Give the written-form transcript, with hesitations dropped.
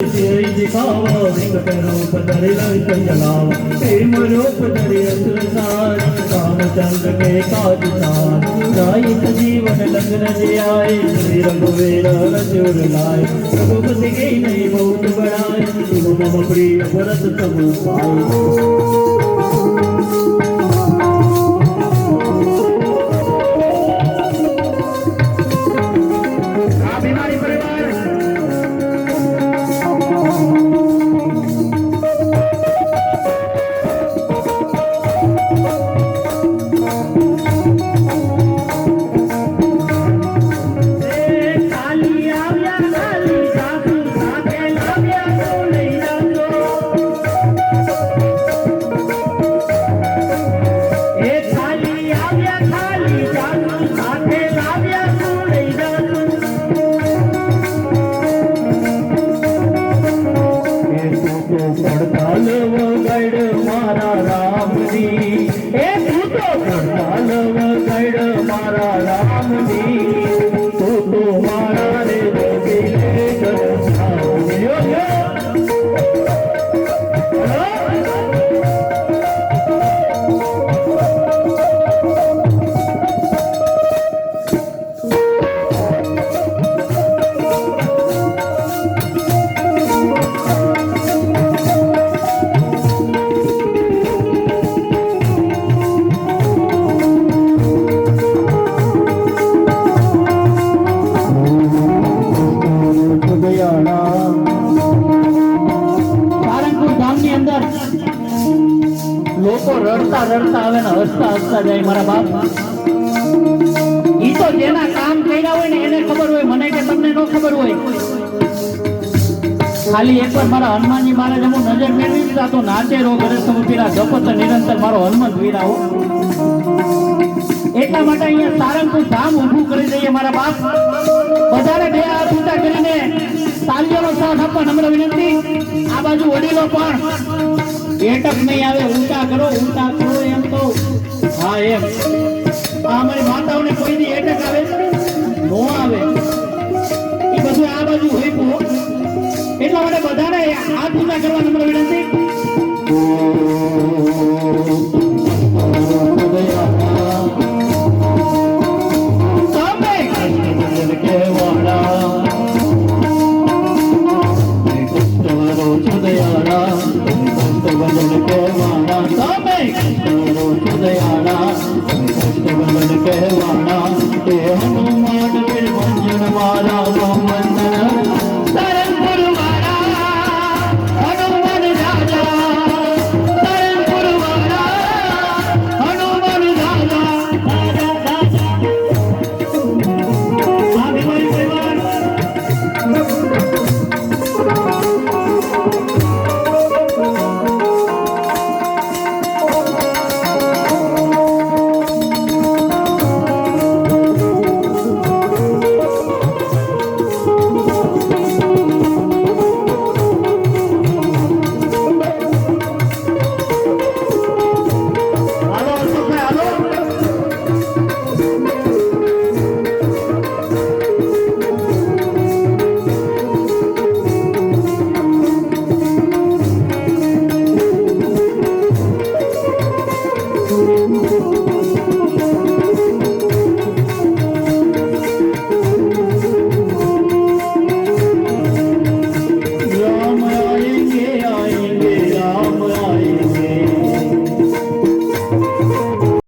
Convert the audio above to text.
दिखावा एक पैरों पर जलावा प्रेम रूप धरे असुरसार रामचंद्र के काज सार राइत जीवन लग्न जे आए श्री रघुवीर रजोर लाए रघुपति के नहीं बहुत बढ़ाए तुम मम प्रिय भरत सब पाए। રડતા રડતા આવે ને હસતા હસતા જાય મારા બાપ। ઈ તો જેના કામ કર્યા હોય ને એને ખબર હોય, મને કે તમને ન ખબર હોય। ખાલી એકવાર મારા હનુમાનજી મહારાજ અમુક નજર મેળવી દીધા તો નાચે રો ઘરે સમુપીરા જપત નિરંતર મારો હનુમંત વીરા હો। એટલા માટે અહીંયા સારંગપુર ધામ ઊભું કરી દઈએ મારા બાપ। બધાને બે હાથ ઊંચા કરીને તાળીઓનો સાથ આપવા નમ્ર વિનંતી। આ બાજુ વડીલો પણ એટક નહીં આવે, ઊંચા કરો એમ તો હા એમ। અમારી માતાઓને કોઈ દી એટક આવે નો આવે એ બધું આ બાજુ હોય તો એટલા માટે બધાને હાથ ઊંચા કરવા નમ્ર વિનંતી।